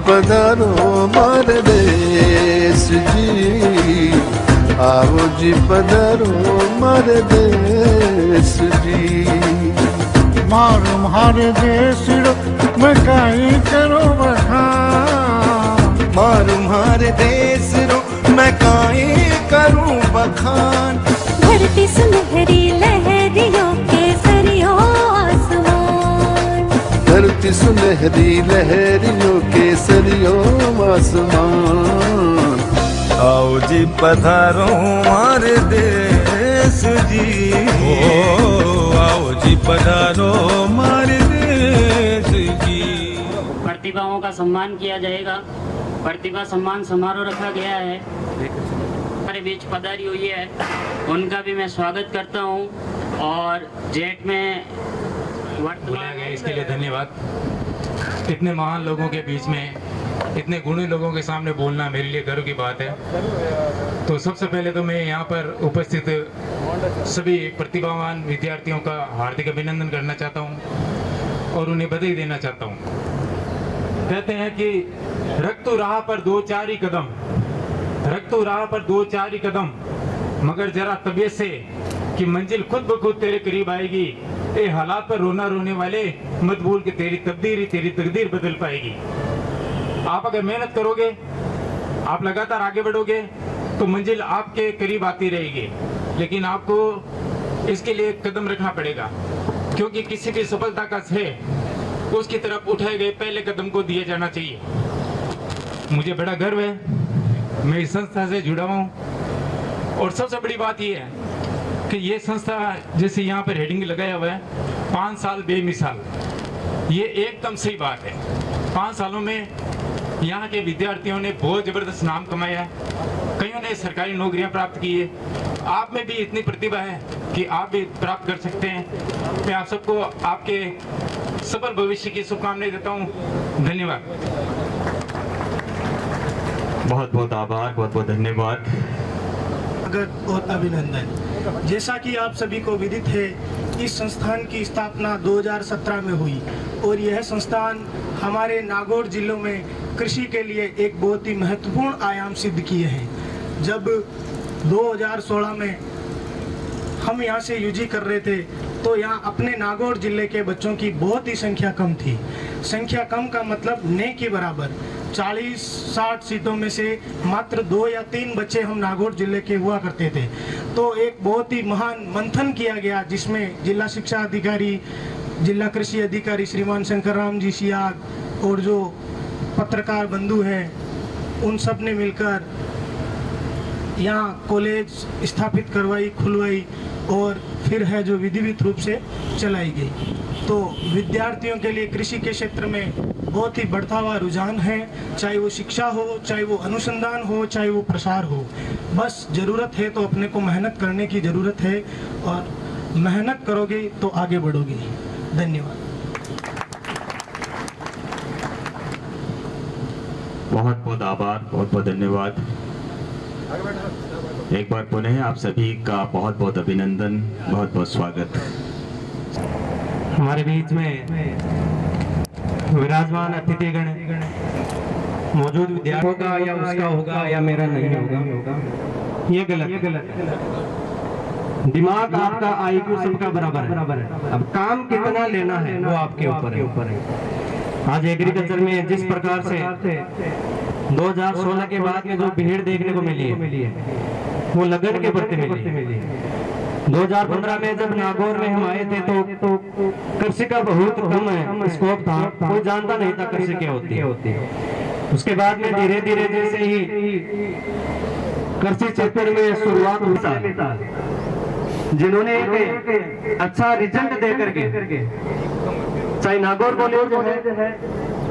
पधारो मारे देश जी, आओ जी पधारो मारे देश जी। मारो मारे देश रो मैं काई करो बखान, मारो मारे देश रो मैं काई करूं बखान। धरती सुनहरी लहरियों केसरियों आसमान, धरती सुनहरी लहरियों केसरियों आसमान। आओ जी पधारो हमारे देश जी, ओ आओ जी पधारो हमारे देश जी। प्रतिभाओं का सम्मान किया जाएगा। प्रतिभा सम्मान समारोह रखा गया है, हमारे बीच पधारी हुई है, उनका भी मैं स्वागत करता हूं। और जेट में बुलाया गया इसके लिए धन्यवाद। इतने महान लोगों के बीच में, इतने गुणी लोगों के सामने बोलना मेरे लिए गर्व की बात है। तो सबसे पहले तो मैं यहाँ पर उपस्थित सभी प्रतिभावान विद्यार्थियों का हार्दिक अभिनंदन करना चाहता हूँ और उन्हें बधाई देना चाहता हूँ। कहते हैं कि रख तो राह पर दो चार ही कदम, रख तो राह पर दो चार ही कदम, मगर जरा तबीयत से कि मंजिल खुद ब खुद तेरे करीब आएगी। ए हालात पर रोना रोने वाले मत भूल के तेरी तकदीर बदल पाएगी। आप अगर मेहनत करोगे, आप लगातार आगे बढ़ोगे तो मंजिल आपके करीब आती रहेगी, लेकिन आपको इसके लिए कदम रखना पड़ेगा, क्योंकि किसी भी सफलता का श्रेय उसकी तरफ उठाए गए पहले कदम को दिया जाना चाहिए। मुझे बड़ा गर्व है, मैं इस संस्था से जुड़ा हूँ और सबसे बड़ी बात यह है कि ये संस्था जैसे यहाँ पर हेडिंग लगाया हुआ है 5 साल बेमिसाल, ये एकदम सही बात है। 5 सालों में यहाँ के विद्यार्थियों ने बहुत जबरदस्त नाम कमाया है, कईयों ने सरकारी नौकरियाँ प्राप्त की है। आप में भी इतनी प्रतिभा है कि आप भी प्राप्त कर सकते हैं। मैं आप सबको आपके सफल भविष्य की शुभकामनाएं देता हूँ। धन्यवाद। बहुत बहुत आभार, बहुत बहुत धन्यवाद और अभिनंदन। जैसा कि आप सभी को विदित है, इस संस्थान की स्थापना 2017 में हुई और यह संस्थान हमारे नागौर जिलों में कृषि के लिए एक बहुत ही महत्वपूर्ण आयाम सिद्ध किए हैं। जब 2016 में हम यहाँ से यूजी कर रहे थे तो यहाँ अपने नागौर जिले के बच्चों की बहुत ही संख्या कम थी। संख्या कम का मतलब न के बराबर 40-60 सीटों में से मात्र 2 या 3 बच्चे हम नागौर जिले के हुआ करते थे। तो एक बहुत ही महान मंथन किया गया, जिसमें जिला शिक्षा अधिकारी, जिला कृषि अधिकारी श्रीमान शंकर राम जी सियाग और जो पत्रकार बंधु हैं, उन सब ने मिलकर यहाँ कॉलेज स्थापित करवाई, खुलवाई और फिर है जो विधिवत रूप से चलाई गई। तो विद्यार्थियों के लिए कृषि के क्षेत्र में बहुत ही बढ़ता हुआ रुझान है, चाहे वो शिक्षा हो, चाहे वो अनुसंधान हो, चाहे वो प्रसार हो। बस ज़रूरत है तो अपने को मेहनत करने की ज़रूरत है और मेहनत करोगे तो आगे बढ़ोगे। धन्यवाद। बहुत बहुत आभार, बहुत बहुत धन्यवाद। एक बार पुनः आप सभी का बहुत बहुत अभिनंदन, बहुत बहुत स्वागत। हमारे बीच में विराजमान अतिथिगण मौजूद विद्यार्थी होगा या उसका होगा या मेरा नहीं होगा, ये गलत। दिमाग आपका आईक्यू सबका बराबर है। अब काम कितना लेना है वो आपके ऊपर है। आज एग्रीकल्चर में जिस प्रकार से 2016 के बाद में जो भीड़ देखने को मिली है वो लगन के प्रति मिली है। 2015 में जब नागौर में हम आए थे तो कृषि का बहुत कम स्कोप था, कोई जानता नहीं था कृषि क्या होती है। उसके बाद में धीरे धीरे जैसे ही कृषि क्षेत्र में शुरुआत हुई, जिन्होंने एक अच्छा रिजल्ट दे करके, चाहे नागौर कॉलेज है,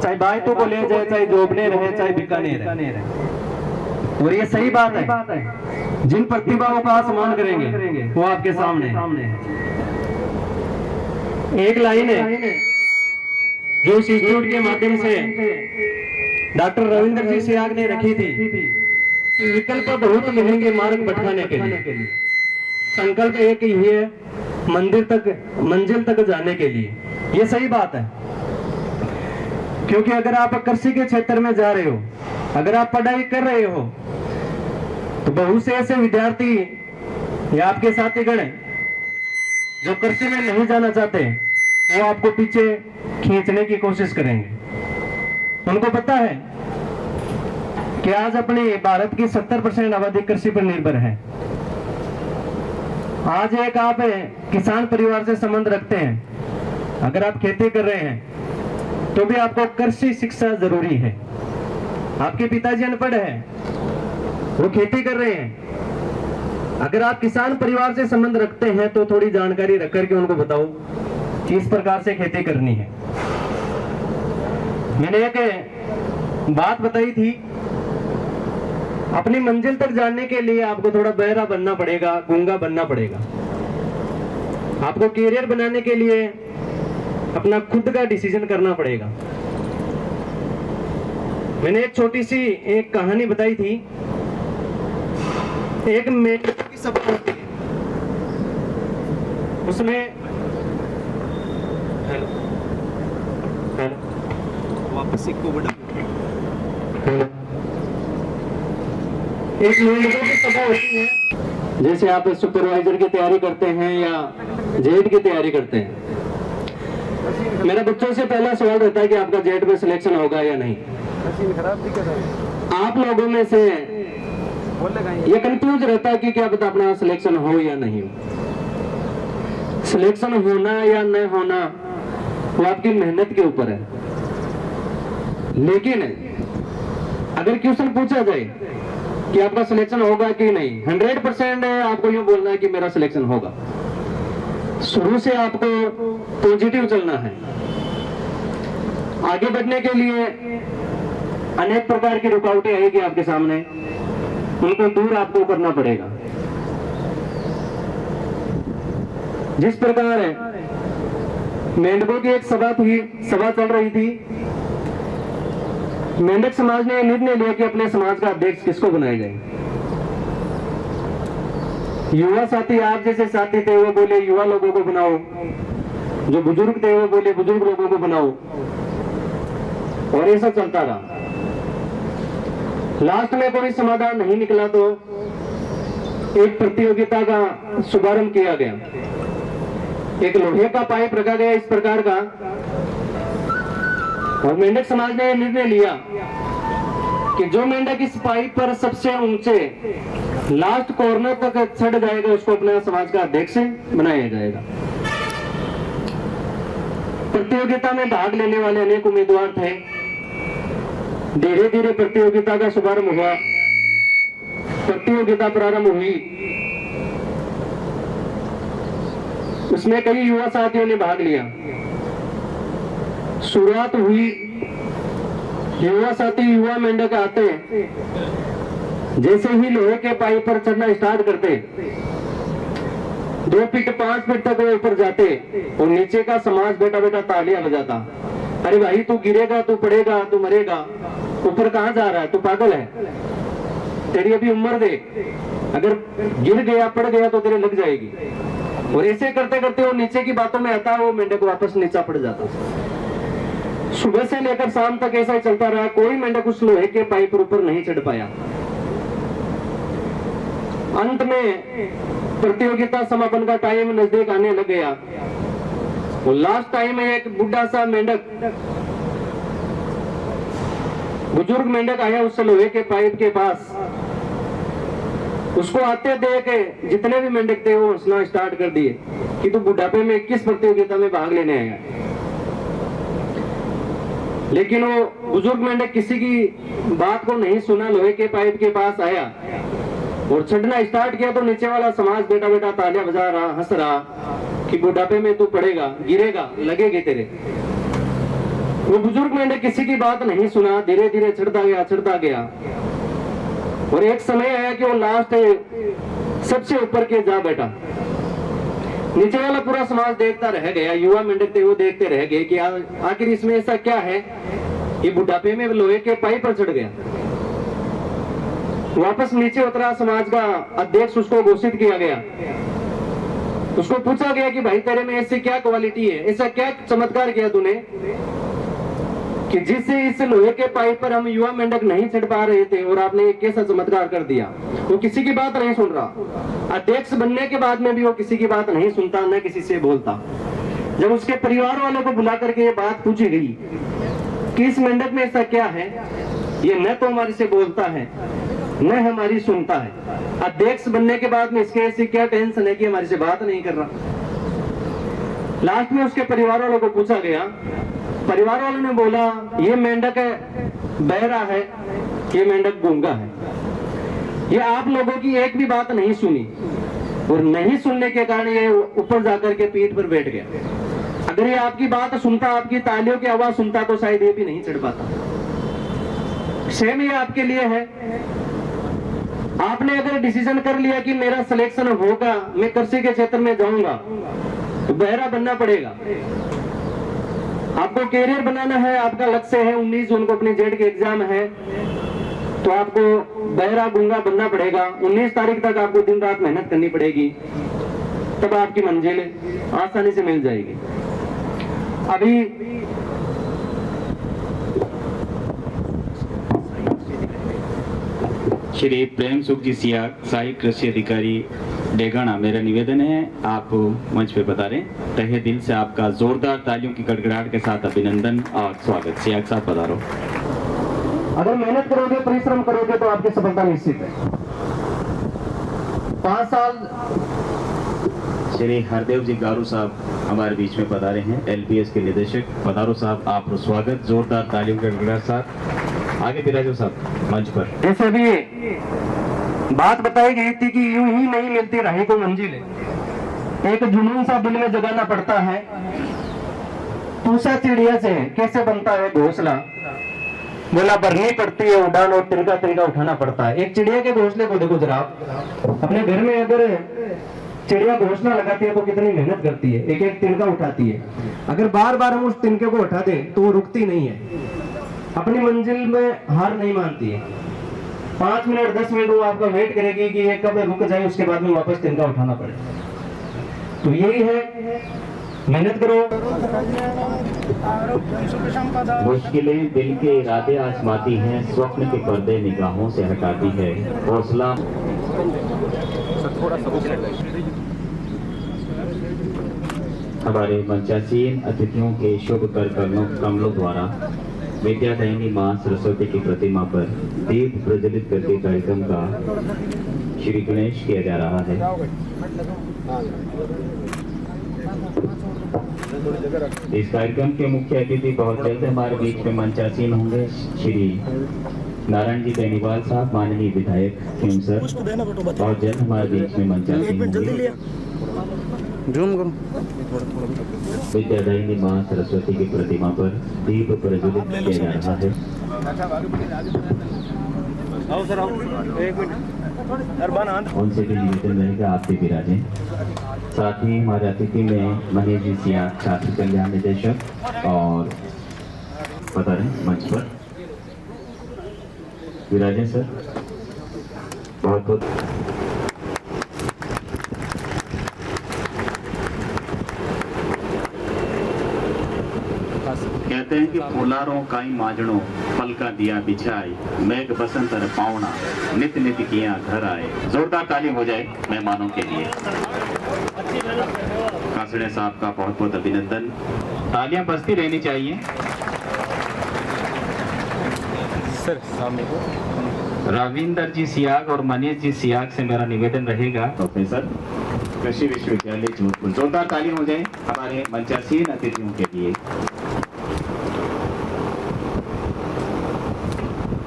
चाहे बायतू कॉलेज है, चाहे जोबनेर है, चाहे बीकानेर है, और ये सही बात है। जिन प्रतिभाओं का सम्मान करेंगे वो आपके सामने। एक लाइन है जो इस इंस्टीट्यूट के माध्यम से डॉक्टर रविंद्र जी सियाग ने रखी थी कि विकल्प बहुत मिलेंगे मार्ग भटकाने के लिए, संकल्प एक ही है मंजिल तक जाने के लिए। ये सही बात है, क्योंकि अगर आप कृषि के क्षेत्र में जा रहे हो, अगर आप पढ़ाई कर रहे हो, तो बहुत से ऐसे विद्यार्थी या आपके साथीगण जो कृषि में नहीं जाना चाहते, वो आपको पीछे खींचने की कोशिश करेंगे। उनको पता है कि आज अपने भारत की 70% आबादी कृषि पर निर्भर है। आज एक आप किसान परिवार से संबंध रखते हैं, अगर आप खेती कर रहे हैं तो भी आपको कृषि शिक्षा जरूरी है। आपके पिताजी अनपढ़ हैं, वो खेती कर रहे हैं, अगर आप किसान परिवार से संबंध रखते हैं तो थोड़ी जानकारी रख करके उनको बताओ कि इस प्रकार से खेती करनी है। मैंने एक बात बताई थी, अपनी मंजिल तक जाने के लिए आपको थोड़ा बहरा बनना पड़ेगा, गूंगा बनना पड़ेगा। आपको कैरियर बनाने के लिए अपना खुद का डिसीजन करना पड़ेगा। मैंने एक छोटी सी एक कहानी बताई थी। एक मेंढक की सभा होती है, उसमें वापस को बड़ा एक मेंढकों की सभा होती है। जैसे आप सुपरवाइजर की तैयारी करते हैं या जेड की तैयारी करते हैं, मेरा बच्चों से पहला सवाल रहता है कि आपका जेड में सिलेक्शन होगा या नहीं। आप लोगों में से ये कंफ्यूज रहता है कि क्या पता अपना सिलेक्शन हो या नहीं हो। सिलेक्शन होना या न होना वो आपकी मेहनत के ऊपर है। लेकिन अगर क्वेश्चन पूछा जाए कि आपका सिलेक्शन होगा कि नहीं, 100% है आपको यूं बोलना है कि मेरा सिलेक्शन होगा। शुरू से आपको पॉजिटिव चलना है। आगे बढ़ने के लिए अनेक प्रकार की रुकावटें आएगी आपके सामने, उनको दूर आपको करना पड़ेगा। जिस प्रकार मेंढकों की एक सभा थी, सभा चल रही थी, मेंढक समाज ने निर्णय लिया कि अपने समाज का अध्यक्ष किसको बनाया जाए। युवा साथी, आप जैसे साथी थे वो बोले युवा लोगों को बनाओ, जो बुजुर्ग थे वो बोले बुजुर्ग लोगों को बनाओ, और ऐसा चलता रहा। लास्ट में कोई समाधान नहीं निकला तो एक प्रतियोगिता का शुभारंभ किया गया। एक लोहे का पाइप रखा गया इस प्रकार का, और मेंढक समाज ने निर्णय लिया कि जो मेंढक इस पाइप पर सबसे ऊंचे लास्ट कॉर्नर तक चढ़ जाएगा उसको अपने समाज का अध्यक्ष बनाया जाएगा। प्रतियोगिता में भाग लेने वाले अनेक उम्मीदवार थे। धीरे धीरे प्रतियोगिता का शुभारंभ हुआ, प्रतियोगिता प्रारंभ हुई। उसमें कई युवा साथियों ने भाग लिया। शुरुआत हुई, युवा साथी युवा मेंढक आते, जैसे ही लोहे के पाइप पर चढ़ना स्टार्ट करते, 2 फीट 5 फीट तक वो ऊपर जाते और नीचे का समाज बेटा बेटा तालियां बजाता। अरे भाई तू गिरेगा, तू पड़ेगा, तू मरेगा, ऊपर कहां जा रहा है, तू पागल है, तेरी अभी उम्र देख, अगर गिर गया पड़ गया तो तेरे लग जाएगी। और ऐसे करते करते वो नीचे की बातों में आता, वो मेंढक वापस नीचा पड़ जाता। सुबह से लेकर शाम तक ऐसा ही चलता रहा। कोई मेंढक उस लोहे के पाइप पर ऊपर नहीं चढ़ पाया। अंत में प्रतियोगिता समापन का टाइम नजदीक आने लग गया। वो लास्ट टाइम में एक बुढ़ा सा मेंढक, बुजुर्ग मेंढक आया उस लोहे के पाइप के पास। उसको आते देख जितने भी मेंढक थे वो हंसना स्टार्ट कर दिए कि तू बुढ़ापे में किस प्रतियोगिता में भाग लेने आया। लेकिन वो बुजुर्ग मेंढक किसी की बात को नहीं सुना, लोहे के पाइप के पास आया और चढ़ना स्टार्ट किया। तो नीचे वाला समाज बेटा बेटा तालियां बजा रहा, हंस रहा कि बुढ़ापे में तू पड़ेगा, गिरेगा, लगेगी तेरे। वो बुजुर्ग मेंढक किसी की बात नहीं सुना, धीरे धीरे चढ़ता गया, चढ़ता गया। और एक समय आया कि वो लास्ट सबसे ऊपर के जा बैठा। नीचे वाला पूरा समाज देखता रह गया, युवा मेंढक थे वो देखते रह गए कि आखिर इसमें ऐसा क्या है, ये बुढ़ापे में लोहे के पाइप पर चढ़ गया। वापस नीचे उतरा, समाज का अध्यक्ष उसको घोषित किया गया। उसको पूछा गया कि भाई तेरे में ऐसी क्या क्वालिटी है, ऐसा क्या चमत्कार किया तूने कि जिस इस लोहे के पाइप पर हम युवा मेंढक नहीं चढ़ पा रहे थे और आपने एक कैसा चमत्कार कर दिया। वो किसी की बात नहीं सुन रहा। अध्यक्ष बनने के बाद में भी वो किसी की बात नहीं सुनता, न किसी से बोलता। जब उसके परिवार वालों को बुला करके ये बात पूछी गई कि इस मेंढक में ऐसा क्या है, ये न तो हमारे से बोलता है न हमारी सुनता है। अध्यक्ष बनने के बाद में इसके ऐसी क्या टेंशन है कि हमारे से बात नहीं कर रहा। लास्ट में उसके परिवार वालों को पूछा गया, परिवार वालों ने बोला ये मेंढक बहरा है, ये मेंढक गूंगा है, ये आप लोगों की एक भी बात नहीं सुनी और नहीं सुनने के कारण ये ऊपर जाकर के पीठ पर बैठ गया। अगर ये आपकी बात सुनता, आपकी तालियों की आवाज सुनता तो शायद ये भी नहीं चढ़ पाता। सेम ये आपके लिए है। आपने अगर डिसीजन कर लिया कि मेरा सिलेक्शन होगा, मैं कृषि के क्षेत्र में जाऊंगा, तो बहरा बनना पड़ेगा। आपको कैरियर बनाना है, आपका लक्ष्य है 19 जून को अपनी जेड के एग्जाम है, तो आपको बहरा गूंगा बनना पड़ेगा। 19 तारीख तक आपको दिन रात मेहनत करनी पड़ेगी, तब आपकी मंजिल आसानी से मिल जाएगी। अभी श्री प्रेम सुख जी सियाग, सहायक कृषि अधिकारी डेगाना, मेरा निवेदन है आप मंच पे बता रहे। तहे दिल से आपका जोरदार तालियों की गड़गड़ाहट के साथ अभिनंदन और स्वागत। सियाग साहब पधारो। अगर मेहनत करोगे, परिश्रम करोगे तो आपकी सफलता निश्चित है। 5 साल श्री हरदेव जी गारू साहब हमारे बीच में पधारे हैं, एलपीएस के निदेशक। पधारो साहब, आप स्वागत जोरदार तालियों के गड़गड़ाहट साथ। आगे बिराजो साहब मंच पर। जैसे अभी बात बताई गई थी कि यूं ही नहीं मिलती राही को मंजिल, एक जुनून सा दिल में जगाना पड़ता है। पूछा चिड़िया से कैसे बनता है घोंसला, बोला भरनी पड़ती है उड़ान और तिनका तिनका उठाना पड़ता है। एक चिड़िया के घोंसले को देखो जरा, अपने घर में अगर चिड़िया घोंसला लगाती है तो कितनी मेहनत करती है, एक एक तिनका उठाती है। अगर बार बार हम उस तिनके को उठा दें तो वो रुकती नहीं है, अपनी मंजिल में हार नहीं मानती है। 5 मिनट 10 मिनट वो आपका वेट करेगी कि ये कब रुक जाए, उसके बाद में वापस तिनका उठाना पड़े। तो यही है, मेहनत करो। मुश्किलें दिल के इरादे आजमाती हैं, स्वप्न के पर्दे निगाहों से हटाती है। हौसला हमारे मंचासीन अतिथियों के शुभ कर कमलों द्वारा विद्यादायिनी मां सरस्वती की प्रतिमा पर दीप प्रज्वलित करके कार्यक्रम का श्री गणेश किया जा रहा है। इस कार्यक्रम के मुख्य अतिथि बहुत जल्द हमारे बीच में मंचासीन होंगे। श्री नारायण जी बेनीवाल साहब, माननीय विधायक खेमसर, बहुत जल्द हमारे बीच में मंचासीन होंगे। विद्यादायिनी मां सरस्वती की प्रतिमा पर दीप प्रज्वलित किया जा रहा है। उनसे भी निवेदन रहेगा आप भी विराजें। साथ ही हमारे अतिथि में मनीष जी सियाग, छात्र कल्याण निदेशक, और बता रहे मंच पर विराजें सर। बहुत बहुत कहते हैं कि फुलारों काई माजड़ों पल का दिया बिछाई, मेघ बसंत पावना नित नित किया घर आए। जोरदार ताली हो जाए मेहमानों के लिए। कासड़े साहब का बहुत बहुत अभिनंदन। तालियां बजती रहनी चाहिए। सर सामने रविंदर जी सियाग और मनीष जी सियाग से मेरा निवेदन रहेगा, प्रोफेसर कृषि विश्वविद्यालय जोधपुर। जोरदार ताली हो जाए हमारे मंचासीन अतिथियों के लिए।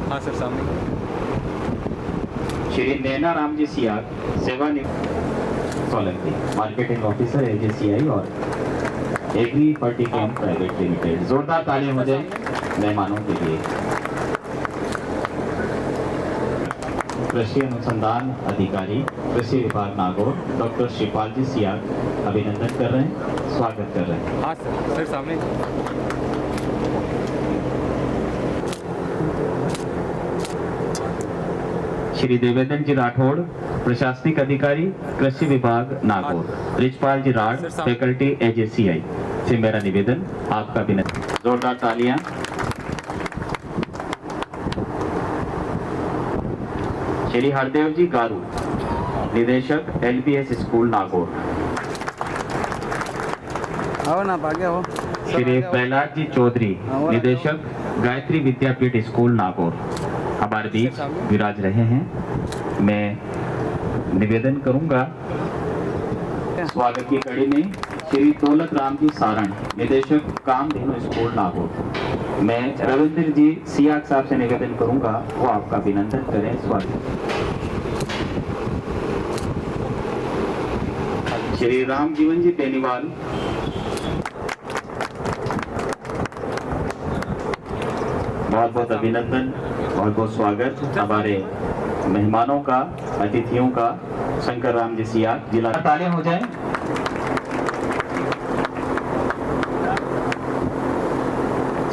हाँ सर सामने श्री नैना राम जी सियाग, सोलंकी, मार्केटिंग ऑफिसर एजेसीआई और एग्री फर्टिकम प्राइवेट लिमिटेड। जोरदार तालियां हो जाए मेहमानों के लिए। कृषि अनुसंधान अधिकारी कृषि विभाग नागौर डॉक्टर शिवपाल जी सियाग अभिनंदन कर रहे हैं, स्वागत कर रहे हैं। हाँ सर सामने श्री देवेंद्र जी राठौड़, प्रशासनिक अधिकारी कृषि विभाग नागौर। रिजपाल जी राठ, फैकल्टी एजेसीआई से मेरा निवेदन, आपका अभिनंदन। जोरदार तालियां। श्री हरदेव जी गारू, निदेशक LPS स्कूल नागौर। श्री प्रहलाद जी चौधरी, निदेशक गायत्री विद्यापीठ स्कूल नागौर हमारे बीच विराज रहे हैं। मैं निवेदन करूंगा स्वागत की कड़ी में श्री दौलत राम जी सारण, निदेशक कामधेनु स्कूल नागौर। मैं रविंद्र जी सियाग साहब से निवेदन करूंगा वो आपका अभिनंदन करें। स्वागत। श्री राम जीवन जी बेनीवाल, बहुत बहुत अभिनंदन, बहुत बहुत स्वागत। हमारे मेहमानों का, अतिथियों का शंकर राम जी सियाग, जिला तालियां हो जाए।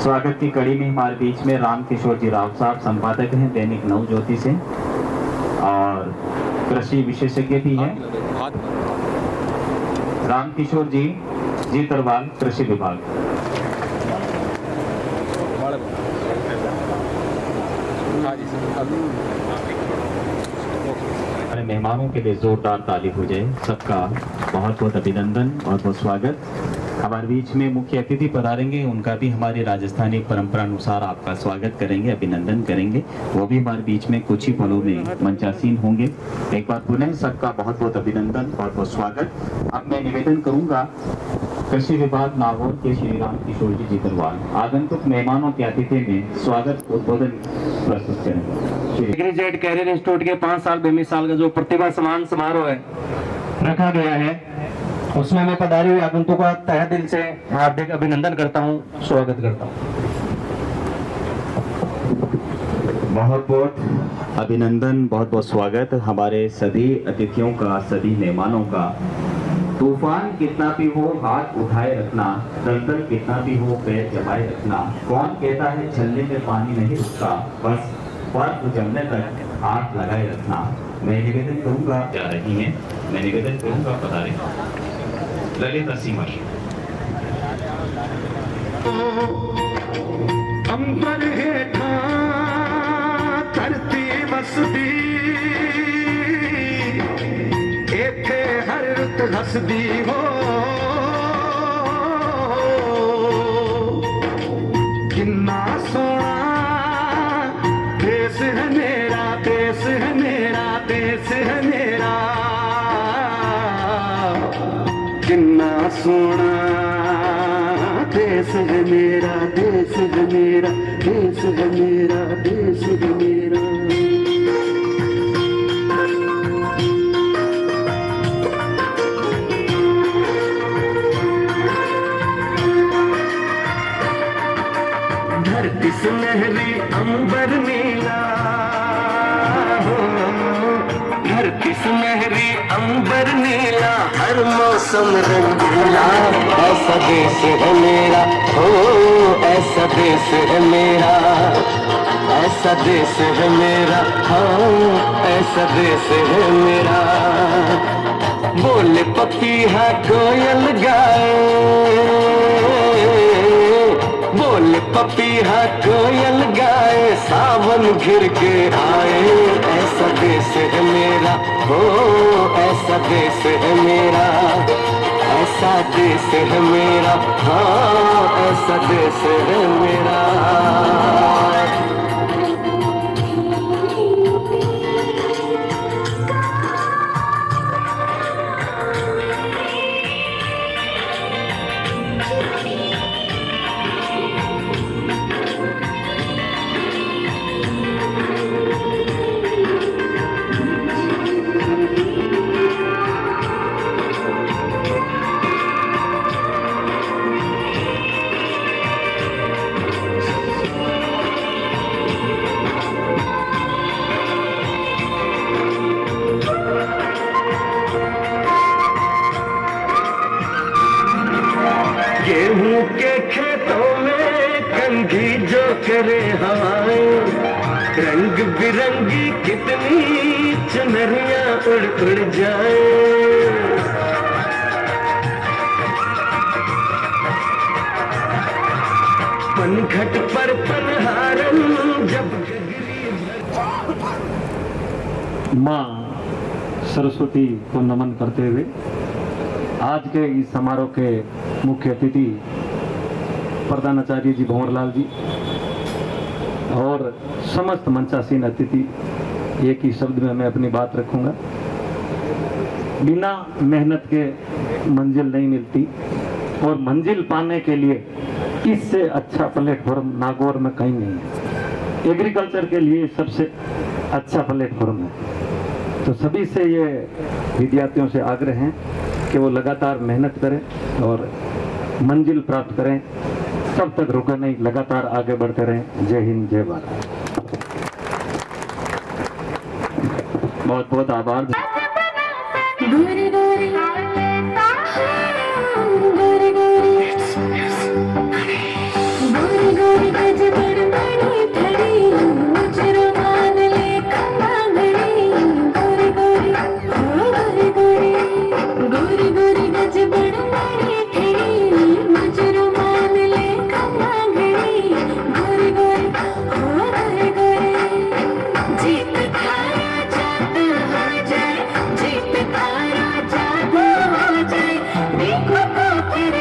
स्वागत की कड़ी में हमारे बीच में राम किशोर जी राव साहब, संपादक हैं दैनिक नवज्योति से और कृषि विशेषज्ञ भी हैं। राम किशोर जी जीतरवाल, कृषि विभाग। हमारे मेहमानों के लिए जोरदार ताली हो जाए। सबका बहुत बहुत अभिनंदन, बहुत बहुत स्वागत। हमारे बीच में मुख्य अतिथि पधारेंगे, उनका भी हमारी राजस्थानी परंपरा अनुसार आपका स्वागत करेंगे, अभिनंदन करेंगे। वो भी हमारे बीच में कुछ ही पलों में मंचासीन होंगे। एक बार पुनः सबका बहुत बहुत अभिनंदन, बहुत बहुत स्वागत। अब मैं निवेदन करूंगा कृषि विभाग नागौर के श्री राम किशोर जी जीतरवाल आगंतुक मेहमानों के अतिथि में स्वागत उद्बोधन प्रस्तुत करेंगे। डिग्री जेड कैरियर इंस्टीट्यूट के 5 साल बेमिसाल का जो प्रतिभा सम्मान समारोह है रखा गया है, उसमें मैं पधारे हुए आगंतुकों का तहे दिल से हार्दिक अभिनंदन करता हूं, स्वागत करता हूं। बहुत बहुत अभिनंदन, बहुत बहुत स्वागत। हमारे सभी अतिथियों का, सभी मेहमानों का। तूफान कितना भी हो हाथ उठाए रखना, दलदल कितना भी हो पैर जमाए रखना। कौन कहता है छलने में पानी नहीं रुकता, बस बर्फ जमने तक हाथ लगाए रखना। मैं निवेदन करूंगा, जा रही हैं, मैं निवेदन करूंगा पधारे ललिता सिंह। अंबर हेठा धरती वसदी, एथे हर रुत हसदी हो। किन्ना सोना देश है मेरा, देश है मेरा, देश है मेरा। किन्ना सोना देश है मेरा, देश है मेरा, देश है मेरा, देश है मेरा। धरती सुनहरी अंबर नीला, धरती सुनहरी अंबर नीला, हर मौसम रंगीला। ऐसा देश है मेरा, हो ऐसा देश है मेरा, ऐसा देश है मेरा, हाँ ऐसा देश है मेरा। बोले पपीहा कोयल गाए, बोले पपीहा कोयल गाए, सावन घिर के आए। ऐसा देश है मेरा, हो ऐसा देश है मेरा, ऐसा देश है मेरा, हाँ ऐसा देश है मेरा। गेहूं के खेतों में कंघी जो करे हवाएं, रंग बिरंगी कितनी चुनरियां उड़ उड़ जाए। पनघट पर पनहारन जब माँ सरस्वती को नमन करते हुए आज के इस समारोह के मुख्य अतिथि प्रधानाचार्य जी भंवरलाल जी और समस्त मंचासीन अतिथि, एक ही शब्द में मैं अपनी बात रखूंगा, बिना मेहनत के मंजिल नहीं मिलती और मंजिल पाने के लिए इससे अच्छा प्लेटफॉर्म नागौर में कहीं नहीं है। एग्रीकल्चर के लिए सबसे अच्छा प्लेटफॉर्म है। तो सभी से ये विद्यार्थियों से आग्रह है कि वो लगातार मेहनत करें और मंजिल प्राप्त करें, तब तक रुके नहीं, लगातार आगे बढ़ते रहें। जय हिंद, जय भारत। बहुत बहुत आभार। गोरी गोरी गोरी गोरी गोरी गज बड़बड़ी धड़ी मुझरो मान ले खंगागड़ी गोरी गोरी गोरी गोरी गोरी गोरी गज बड़बड़ी धड़ी मुझरो मान ले खंगागड़ी गोरी गोरी गोरी गोरी जीत खाया जात हो जाए, जीत खाया जात हो जाए, देखो को फिर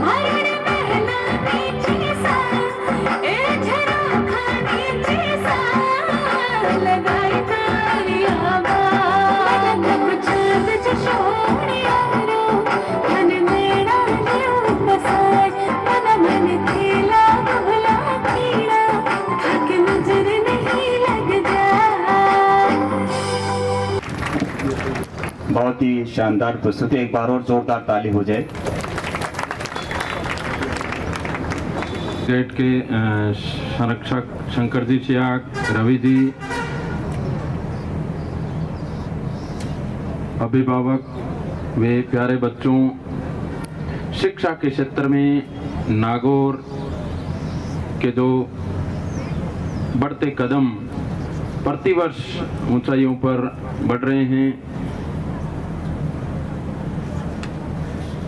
मरण महला नीचे सा ए झरा खाने जैसा लगाई तारिया बाग चांद चशोड़िया रो मन मेरा देव बसाए मन मन खेला भुला कीड़ा हक नजर नहीं लग जाए। बहुत ही शानदार प्रस्तुति, एक बार और जोरदार ताली हो जाए। गेट के संरक्षक शंकर जी चियाग, रवि जी, अभिभावक वे प्यारे बच्चों, शिक्षा के क्षेत्र में नागौर के जो बढ़ते कदम प्रतिवर्ष ऊंचाइयों पर बढ़ रहे हैं,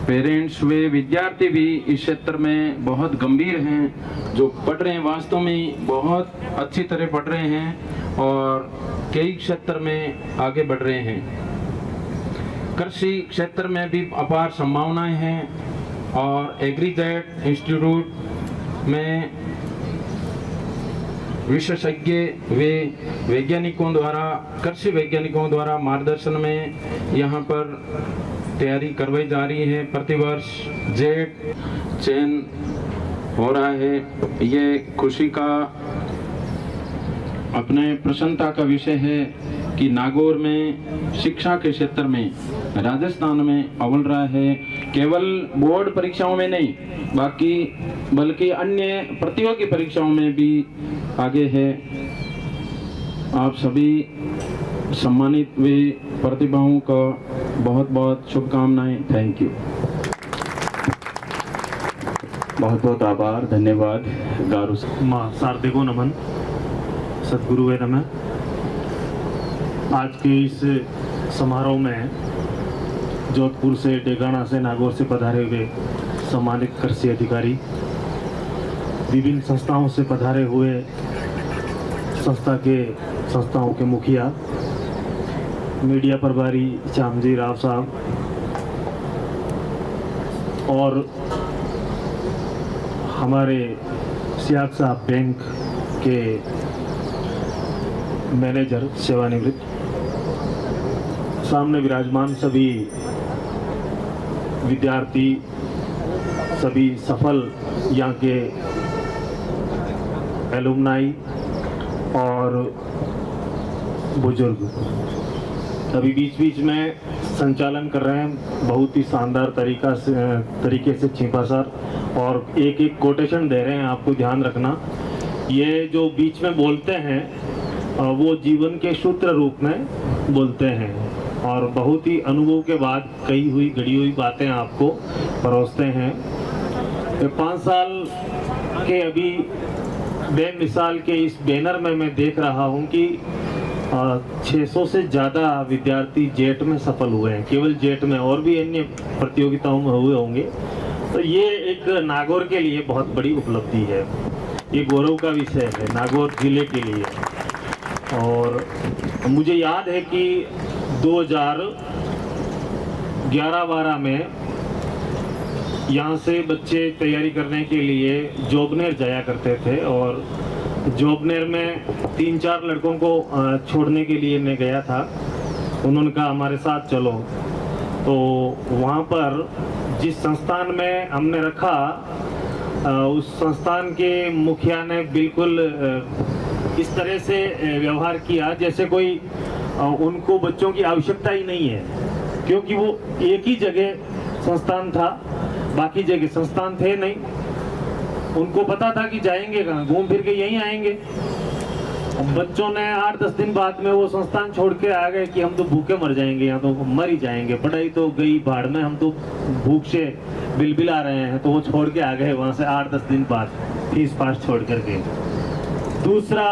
पेरेंट्स वे विद्यार्थी भी इस क्षेत्र में बहुत गंभीर हैं, जो पढ़ रहे हैं वास्तव में बहुत अच्छी तरह पढ़ रहे हैं और कई क्षेत्र में आगे बढ़ रहे हैं। कृषि क्षेत्र में भी अपार संभावनाएं हैं और एग्रीजेट इंस्टीट्यूट में विशेषज्ञ वे वैज्ञानिकों द्वारा, कृषि वैज्ञानिकों द्वारा मार्गदर्शन में यहाँ पर तैयारी करवाई जा रही है। प्रतिवर्ष जेट चयन हो रहा है। ये खुशी का, अपने प्रसन्नता का विषय है कि नागौर में शिक्षा के क्षेत्र में राजस्थान में अव्वल रहा है। केवल बोर्ड परीक्षाओं में नहीं, बाकी बल्कि अन्य प्रतियोगी परीक्षाओं में भी आगे है। आप सभी सम्मानित वे प्रतिभाओं का बहुत बहुत शुभकामनाएं। Thank you. बहुत बहुत आभार, धन्यवाद। गारू माँ शारदे को नमन, सदगुरु वे नमः। आज के इस समारोह में जोधपुर से, डेगाना से, नागौर से पधारे हुए सम्मानित कृषि अधिकारी, विभिन्न संस्थाओं से पधारे हुए संस्थाओं के मुखिया, मीडिया प्रभारी श्यामजी राव साहब और हमारे सियाग साहब बैंक के मैनेजर सेवानिवृत्त, सामने विराजमान सभी विद्यार्थी, सभी सफल यहाँ के एलुमनाई और बुजुर्ग अभी बीच बीच में संचालन कर रहे हैं, बहुत ही शानदार तरीके से छिपा सर, और एक एक कोटेशन दे रहे हैं। आपको ध्यान रखना, ये जो बीच में बोलते हैं वो जीवन के सूत्र रूप में बोलते हैं और बहुत ही अनुभव के बाद कही हुई गढ़ी हुई बातें आपको परोसते हैं। 5 साल के अभी बेमिसाल के इस बैनर में मैं देख रहा हूँ कि 600 से ज़्यादा विद्यार्थी जेट में सफल हुए हैं, केवल जेट में, और भी अन्य प्रतियोगिताओं में हुए होंगे। तो ये एक नागौर के लिए बहुत बड़ी उपलब्धि है, ये गौरव का विषय है नागौर जिले के लिए। और मुझे याद है कि 2011-12 में यहाँ से बच्चे तैयारी करने के लिए जोबनेर जाया करते थे और जोबनेर में 3-4 लड़कों को छोड़ने के लिए मैं गया था। उन्होंने कहा हमारे साथ चलो, तो वहाँ पर जिस संस्थान में हमने रखा उस संस्थान के मुखिया ने बिल्कुल इस तरह से व्यवहार किया जैसे कोई उनको बच्चों की आवश्यकता ही नहीं है, क्योंकि वो एक ही जगह संस्थान था, बाकी जगह संस्थान थे नहीं। उनको पता था कि जाएंगे कहाँ, घूम फिर के यहीं आएंगे। बच्चों ने 8-10 दिन बाद में वो संस्थान छोड़ के आ गए कि हम तो भूखे मर जाएंगे, यहाँ तो मर ही जाएंगे, पढ़ाई तो गई भाड़ में, हम तो भूख से बिलबिला रहे हैं। तो वो छोड़ के आ गए वहाँ से 8-10 दिन बाद, फीस फास छोड़ करके। दूसरा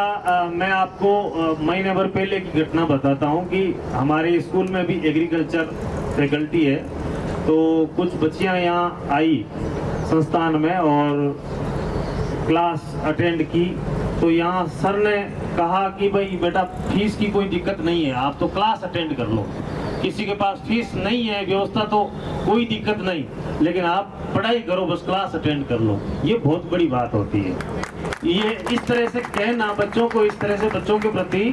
मैं आपको महीने भर पहले की घटना बताता हूँ कि हमारे स्कूल में भी एग्रीकल्चर फैकल्टी है, तो कुछ बच्चियाँ यहाँ आई संस्थान में और क्लास अटेंड की। तो यहाँ सर ने कहा कि भाई बेटा फीस की कोई दिक्कत नहीं है, आप तो क्लास अटेंड कर लो, किसी के पास फीस नहीं है, व्यवस्था तो कोई दिक्कत नहीं, लेकिन आप पढ़ाई करो, बस क्लास अटेंड कर लो, ये बहुत बड़ी बात होती है। ये इस तरह से कहना बच्चों को, इस तरह से बच्चों के प्रति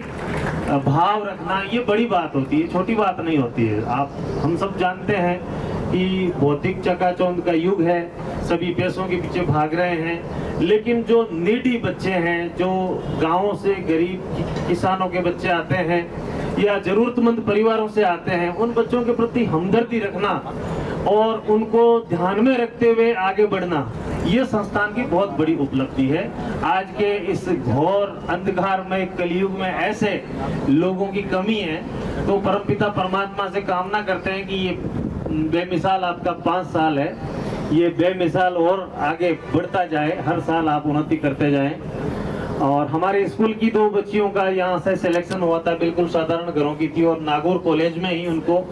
भाव रखना, ये बड़ी बात होती है, छोटी बात नहीं होती है। हम सब जानते हैं कि भौतिक चकाचौंध का युग है, सभी पैसों के पीछे भाग रहे हैं, लेकिन जो नीडी बच्चे हैं, जो गांवों से गरीब किसानों के बच्चे आते हैं या जरूरतमंद परिवारों से आते हैं, उन बच्चों के प्रति हमदर्दी रखना और उनको ध्यान में रखते हुए आगे बढ़ना, ये संस्थान की बहुत बड़ी उपलब्धि है। आज के इस घोर अंधकार में कलयुग में ऐसे लोगों की कमी है, तो परमपिता परमात्मा से कामना करते हैं कि ये बेमिसाल आपका 5 साल है, ये बेमिसाल और आगे बढ़ता जाए, हर साल आप उन्नति करते जाएं। और हमारे स्कूल की 2 बच्चियों का यहाँ से सिलेक्शन हुआ था, बिल्कुल साधारण घरों की थी और नागौर कॉलेज में ही उनको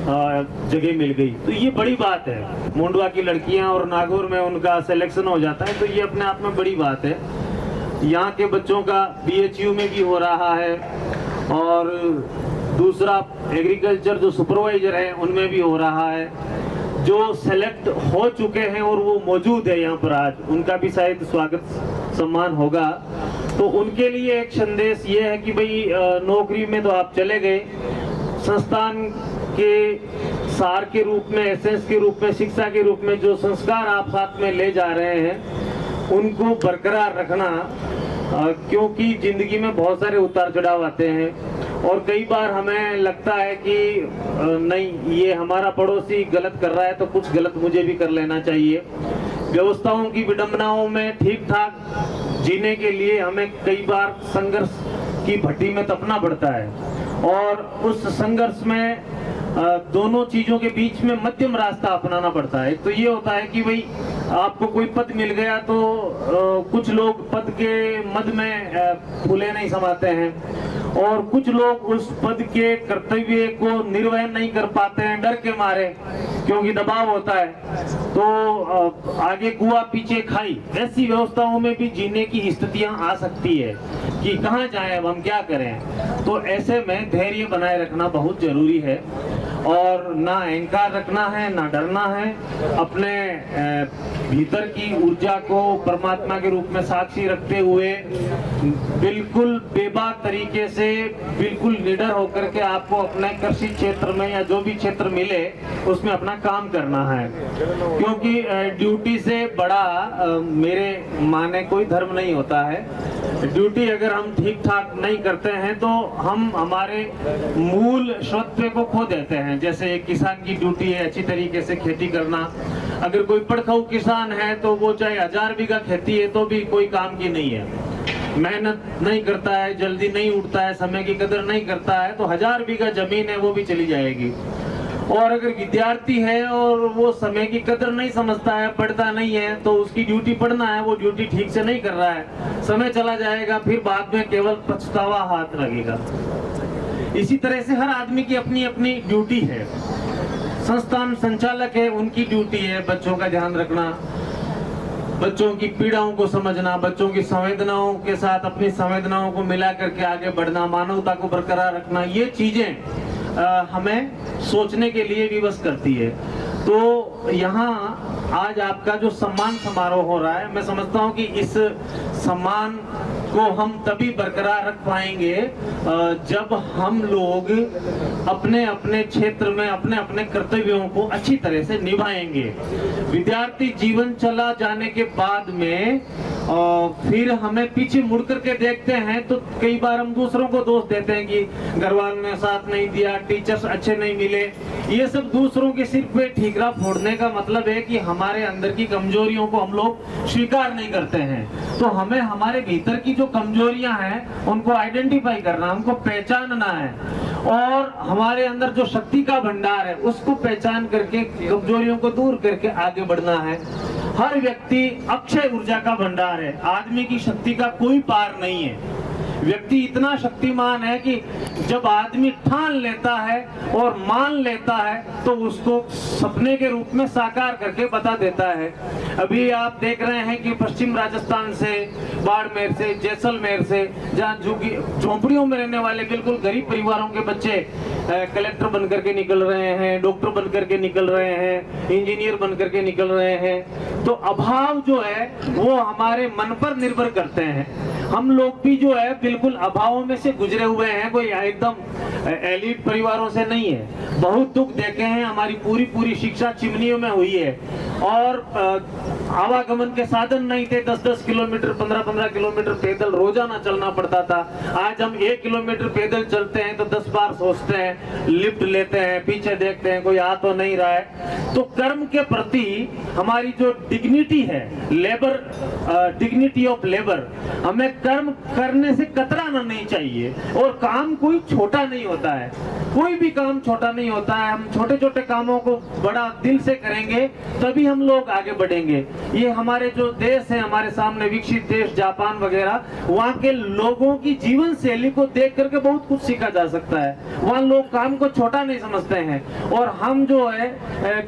जगह मिल गई, तो ये बड़ी बात है। मुंडवा की लड़कियां और नागौर में उनका सिलेक्शन हो जाता है, तो ये अपने आप में बड़ी बात है। यहाँ के बच्चों का BHU में भी हो रहा है और दूसरा एग्रीकल्चर जो सुपरवाइजर है उनमें भी हो रहा है। जो सेलेक्ट हो चुके हैं और वो मौजूद है यहाँ पर आज, उनका भी शायद स्वागत सम्मान होगा। तो उनके लिए एक संदेश ये है कि भाई नौकरी में तो आप चले गए, संस्थान के सार के रूप में, एसेंस के रूप में, शिक्षा के रूप में जो संस्कार आप साथ में ले जा रहे हैं उनको बरकरार रखना, क्योंकि जिंदगी में बहुत सारे उतार चढ़ाव आते हैं और कई बार हमें लगता है कि नहीं, ये हमारा पड़ोसी गलत कर रहा है तो कुछ गलत मुझे भी कर लेना चाहिए। व्यवस्थाओं की विडंबनाओं में ठीक ठाक जीने के लिए हमें कई बार संघर्ष की भट्टी में तपना पड़ता है और उस संघर्ष में दोनों चीजों के बीच में मध्यम रास्ता अपनाना पड़ता है। तो ये होता है कि भाई आपको कोई पद मिल गया तो कुछ लोग पद के मद में फूले नहीं समाते हैं और कुछ लोग उस पद के कर्तव्य को निर्वहन नहीं कर पाते हैं डर के मारे, क्योंकि दबाव होता है। तो आगे कुआ पीछे खाई, ऐसी व्यवस्थाओं में भी जीने की स्थितियां आ सकती है कि कहाँ जाएं, अब हम क्या करें। तो ऐसे में धैर्य बनाए रखना बहुत जरूरी है और ना अहंकार रखना है, ना डरना है। अपने भीतर की ऊर्जा को परमात्मा के रूप में साक्षी रखते हुए बिल्कुल बेबाक तरीके से, बिल्कुल निडर होकर के आपको अपने कृषि क्षेत्र में या जो भी क्षेत्र मिले उसमें अपना काम करना है, क्योंकि ड्यूटी से बड़ा मेरे माने कोई धर्म नहीं होता है। ड्यूटी अगर हम ठीक ठाक नहीं करते हैं तो हम हमारे मूल स्वत्व को खो देते हैं। जैसे एक किसान की ड्यूटी है अच्छी तरीके से खेती करना, अगर कोई पड़खाऊ किसान है तो वो चाहे 1000 बीघा खेती है तो भी कोई काम की नहीं है, मेहनत नहीं करता है, जल्दी नहीं उठता है, समय की कदर नहीं करता है, तो 1000 बीघा जमीन है वो भी चली जाएगी। और अगर विद्यार्थी है और वो समय की कदर नहीं समझता है, पढ़ता नहीं है, तो उसकी ड्यूटी पढ़ना है, वो ड्यूटी ठीक से नहीं कर रहा है, समय चला जाएगा, फिर बाद में केवल पछतावा हाथ लगेगा। इसी तरह से हर आदमी की अपनी अपनी ड्यूटी है। संस्थान संचालक है, उनकी ड्यूटी है बच्चों का ध्यान रखना, बच्चों की पीड़ाओं को समझना, बच्चों की संवेदनाओं के साथ अपनी संवेदनाओं को मिला करके आगे बढ़ना, मानवता को बरकरार रखना, ये चीजें हमें सोचने के लिए विवश करती है। तो यहाँ आज आपका जो सम्मान समारोह हो रहा है, मैं समझता हूँ कि इस सम्मान को हम तभी बरकरार रख पाएंगे जब हम लोग अपने अपने क्षेत्र में अपने अपने कर्तव्यों को अच्छी तरह से निभाएंगे। विद्यार्थी जीवन चला जाने के बाद में फिर हमें पीछे मुड़ करके देखते हैं तो कई बार हम दूसरों को दोष देते हैं कि घर वालों ने साथ नहीं दिया, टीचर्स अच्छे नहीं मिले। ये सब दूसरों के सिर पे ठीकरा फोड़ने का मतलब है कि हमारे अंदर की कमजोरियों को हम लोग स्वीकार नहीं करते हैं। तो हमें हमारे भीतर की जो कमजोरियां हैं उनको आइडेंटिफाई करना, उनको पहचानना है और हमारे अंदर जो शक्ति का भंडार है उसको पहचान करके कमजोरियों को दूर करके आगे बढ़ना है। हर व्यक्ति अक्षय ऊर्जा का भंडार है, आदमी की शक्ति का कोई पार नहीं है। व्यक्ति इतना शक्तिमान है कि जब आदमी ठान लेता है और मान लेता है तो उसको सपने के रूप में साकार करके बता देता है। अभी आप देख रहे हैं कि पश्चिम राजस्थान से, बाड़मेर से, जैसलमेर से, जहाँ झोंपड़ियों में रहने वाले बिल्कुल गरीब परिवारों के बच्चे कलेक्टर बनकर के निकल रहे हैं, डॉक्टर बनकर के निकल रहे हैं, इंजीनियर बनकर के निकल रहे हैं। तो अभाव जो है वो हमारे मन पर निर्भर करते हैं। हम लोग भी जो है बिल्कुल अभावों में से गुजरे हुए हैं, कोई एकदम एलिट परिवारों से नहीं है। बहुत दुख देखे हैं, हमारी पूरी शिक्षा चिमनियों में हुई है और आवागमन के साधन नहीं थे। 10-10 किलोमीटर, 15-15 किलोमीटर पैदल रोजाना चलना पड़ता था। आज हम 1 किलोमीटर पैदल चलते हैं तो 10 बार सोचते हैं, लिफ्ट लेते हैं, पीछे देखते हैं कोई आ तो नहीं रहा है। तो कर्म के प्रति हमारी जो डिग्निटी है, लेबर, डिग्निटी ऑफ लेबर, हमें कर्म करने से कतराना नहीं चाहिए। और काम कोई छोटा नहीं होता है, कोई भी काम छोटा नहीं होता है। हम छोटे छोटे कामों को बड़ा दिल से करेंगे तभी हम लोग आगे बढ़ेंगे। ये हमारे जो देश है, हमारे सामने विकसित देश जापान वगैरह, वहाँ के लोगों की जीवन शैली को देख करके बहुत कुछ सीखा जा सकता है। वहाँ लोग काम को छोटा नहीं समझते हैं और हम जो है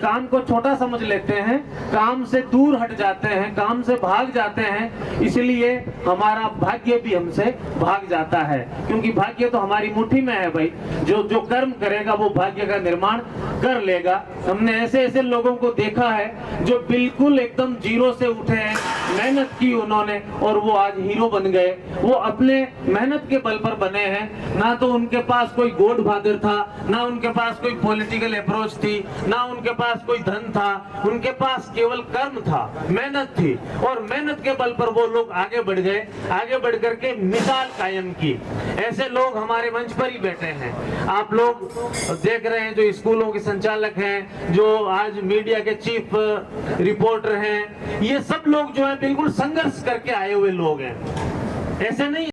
काम को छोटा समझ लेते हैं, काम से दूर हट जाते हैं, काम से भाग जाते हैं। इसलिए हमारा भाग्य भी हमसे भाग जाता है, क्योंकि भाग्य तो हमारी मुट्ठी में है भाई। जो कर्म करेगा वो भाग्य का निर्माण कर लेगा। हमने ऐसे ऐसे लोगों को देखा है जो बिल्कुल एकदम जीरो से उठे हैं, मेहनत की उन्होंने और वो आज हीरो बन गए। वो अपने मेहनत के बल पर बने हैं। ना तो उनके पास कोई गॉड फादर था, ना उनके पास कोई पॉलिटिकल अप्रोच थी, ना उनके पास कोई धन था। उनके पास केवल कर्म था, मेहनत थी और मेहनत के बल पर वो लोग आगे बढ़ गए। आगे बढ़ करके मिसाल कायम की। ऐसे लोग हमारे मंच पर ही बैठे हैं। आप लोग देख रहे हैं जो स्कूलों के संचालक हैं, जो आज मीडिया के चीफ रिपोर्टर हैं, ये सब लोग जो है बिल्कुल संघर्ष करके आए हुए लोग हैं। ऐसे नहीं